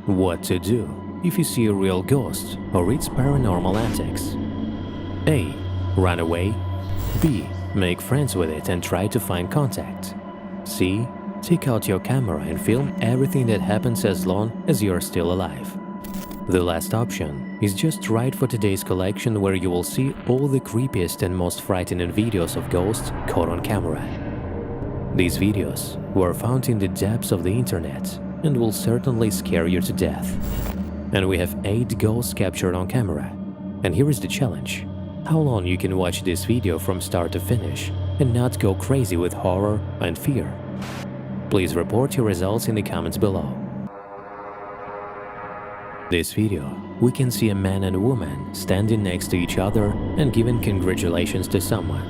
What to do if you see a real ghost or its paranormal antics? A. Run away. B. Make friends with it and try to find contact. C. Take out your camera and film everything that happens as long as you are still alive. The last option is just right for today's collection, where you will see all the creepiest and most frightening videos of ghosts caught on camera. These videos were found in the depths of the internet and will certainly scare you to death. And we have 8 ghosts captured on camera. And here is the challenge: how long you can watch this video from start to finish and not go crazy with horror and fear. Please report your results in the comments below. This video, we can see a man and a woman standing next to each other and giving congratulations to someone.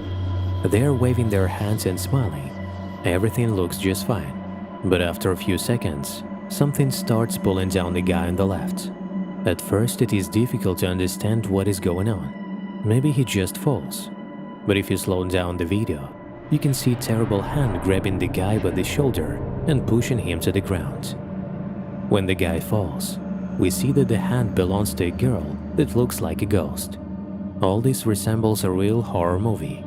They are waving their hands and smiling. Everything looks just fine. But after a few seconds, something starts pulling down the guy on the left. At first, it is difficult to understand what is going on. Maybe he just falls. But if you slow down the video, you can see a terrible hand grabbing the guy by the shoulder and pushing him to the ground. When the guy falls, we see that the hand belongs to a girl that looks like a ghost. All this resembles a real horror movie.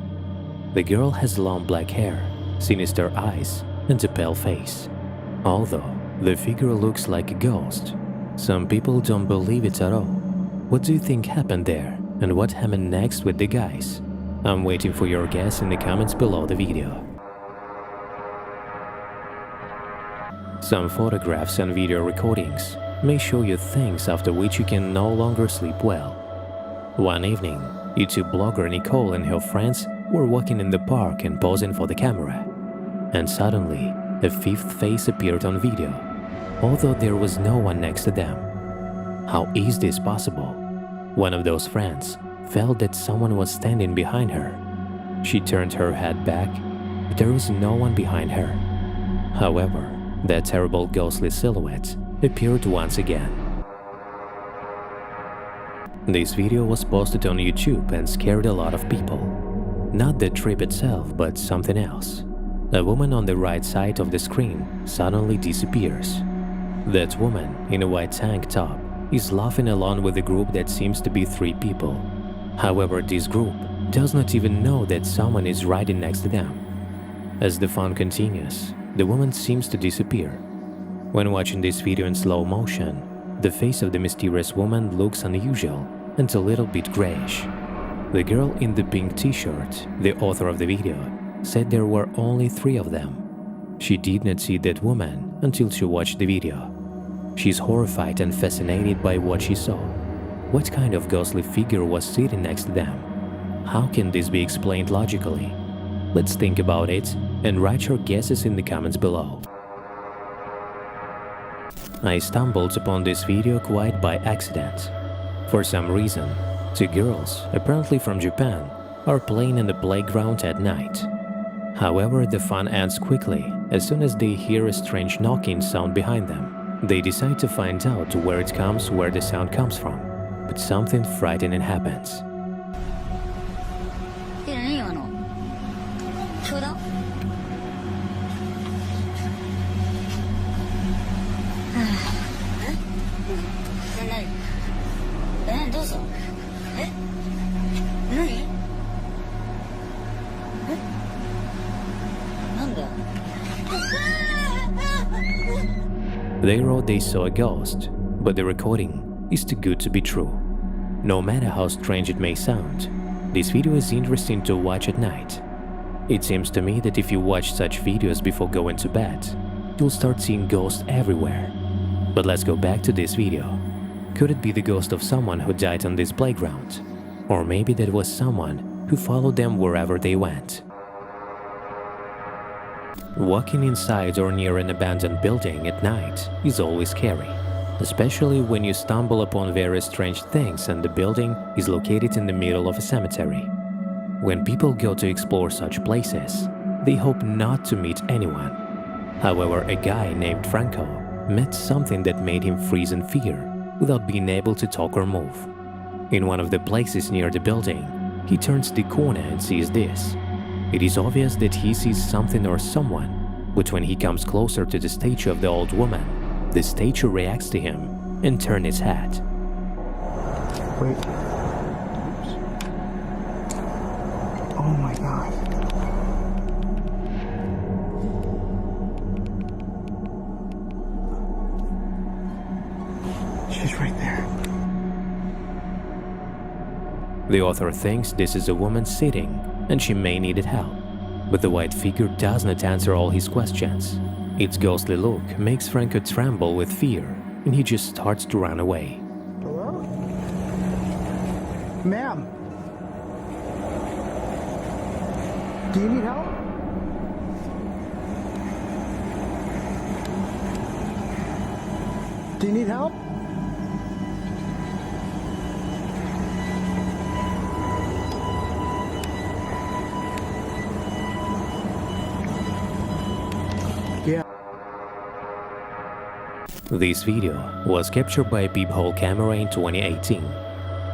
The girl has long black hair, sinister eyes, and a pale face. Although the figure looks like a ghost, some people don't believe it at all. What do you think happened there, and what happened next with the guys? I'm waiting for your guess in the comments below the video. Some photographs and video recordings may show you things after which you can no longer sleep well. One evening, YouTube blogger Nicole and her friends were walking in the park and posing for the camera. And suddenly, a 5th face appeared on video, although there was no one next to them. How is this possible? One of those friends felt that someone was standing behind her. She turned her head back, but there was no one behind her. However, that terrible ghostly silhouette appeared once again. This video was posted on YouTube and scared a lot of people. Not the trip itself, but something else. A woman on the right side of the screen suddenly disappears. That woman in a white tank top is laughing along with a group that seems to be 3 people. However, this group does not even know that someone is riding next to them. As the fun continues, the woman seems to disappear. When watching this video in slow motion, the face of the mysterious woman looks unusual and a little bit grayish. The girl in the pink t-shirt, the author of the video, said there were only 3 of them. She did not see that woman until she watched the video. She's horrified and fascinated by what she saw. What kind of ghostly figure was sitting next to them? How can this be explained logically? Let's think about it and write your guesses in the comments below. I stumbled upon this video quite by accident. For some reason, 2 girls, apparently from Japan, are playing in the playground at night. However, the fun ends quickly as soon as they hear a strange knocking sound behind them. They decide to find out where the sound comes from, but something frightening happens. They wrote they saw a ghost, but the recording is too good to be true. No matter how strange it may sound, this video is interesting to watch at night. It seems to me that if you watch such videos before going to bed, you'll start seeing ghosts everywhere. But let's go back to this video. Could it be the ghost of someone who died on this playground? Or maybe that was someone who followed them wherever they went. Walking inside or near an abandoned building at night is always scary, especially when you stumble upon very strange things and the building is located in the middle of a cemetery. When people go to explore such places, they hope not to meet anyone. However, a guy named Franco met something that made him freeze in fear without being able to talk or move. In one of the places near the building, he turns the corner and sees this. It is obvious that he sees something or someone, but when he comes closer to the statue of the old woman, the statue reacts to him and turn its head. Wait. Oh my God. She's right there. The author thinks this is a woman sitting and she may need help, but the white figure does not answer all his questions. Its ghostly look makes Franco tremble with fear, and he just starts to run away. Hello? Ma'am? Do you need help? Do you need help? Yeah. This video was captured by a peephole camera in 2018.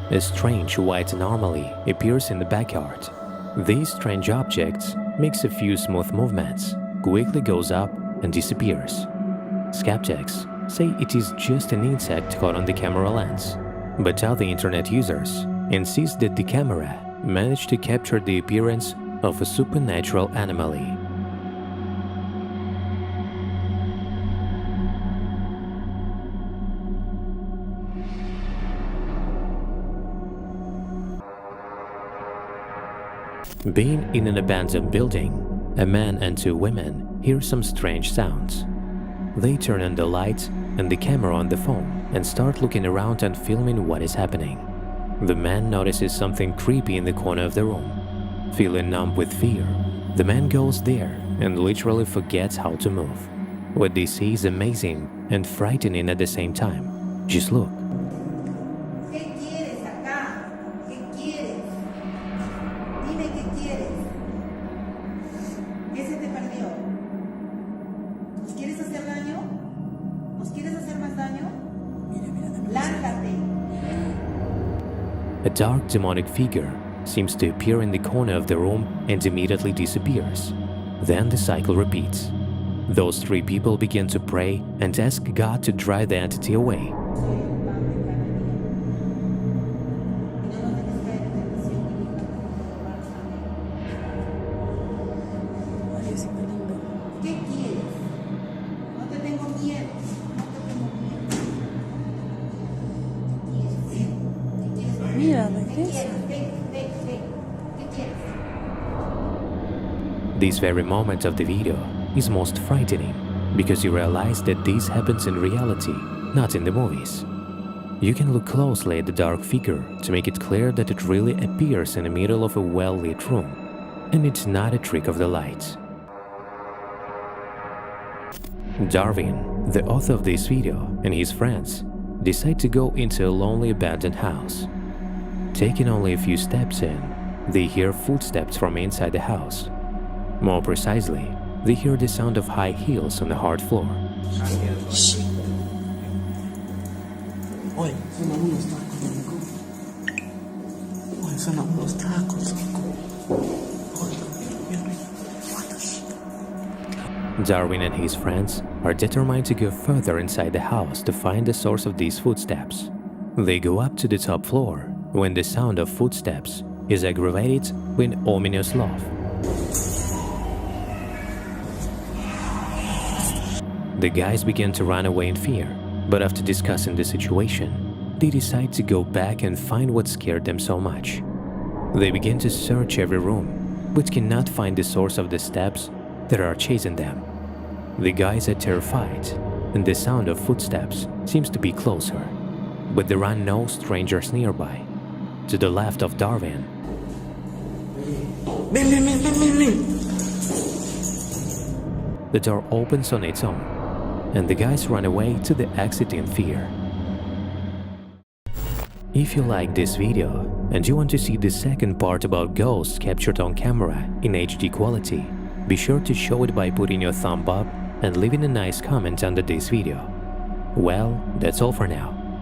A strange white anomaly appears in the backyard. These strange objects makes a few smooth movements, quickly goes up and disappears. Skeptics say it is just an insect caught on the camera lens, but other internet users insist that the camera managed to capture the appearance of a supernatural anomaly. Being in an abandoned building, a man and two women hear some strange sounds. They turn on the lights and the camera on the phone and start looking around and filming what is happening. The man notices something creepy in the corner of the room. Feeling numb with fear, the man goes there and literally forgets how to move. What they see is amazing and frightening at the same time. Just look. ¿Qué quieres acá? ¿Qué quieres? Dime qué quieres. ¿Qué se te perdió? ¿Nos quieres hacer daño? ¿Nos quieres hacer más daño? Lárgate. A dark demonic figure seems to appear in the corner of the room and immediately disappears. Then the cycle repeats. Those three people begin to pray and ask God to drive the entity away. ¿Qué quieres? No te tengo miedo. Mira, regresa. ¿Qué quieres? This very moment of the video is most frightening because you realize that this happens in reality, not in the movies. You can look closely at the dark figure to make it clear that it really appears in the middle of a well-lit room, and it's not a trick of the lights. Darwin, the author of this video, and his friends decide to go into a lonely abandoned house. Taking only a few steps in, they hear footsteps from inside the house. More precisely, they hear the sound of high heels on the hard floor. Oye, sonamos los tacos, amigo. Oye, sonamos los tacos, Darwin and his friends are determined to go further inside the house to find the source of these footsteps. They go up to the top floor when the sound of footsteps is aggravated with an ominous laugh. The guys begin to run away in fear, but after discussing the situation, they decide to go back and find what scared them so much. They begin to search every room, but cannot find the source of the steps that are chasing them. The guys are terrified, and the sound of footsteps seems to be closer, but there are no strangers nearby. To the left of Darwin, the door opens on its own, and the guys run away to the exit in fear. If you like this video and you want to see the second part about ghosts captured on camera in HD quality, be sure to show it by putting your thumb up and leaving a nice comment under this video. Well, that's all for now.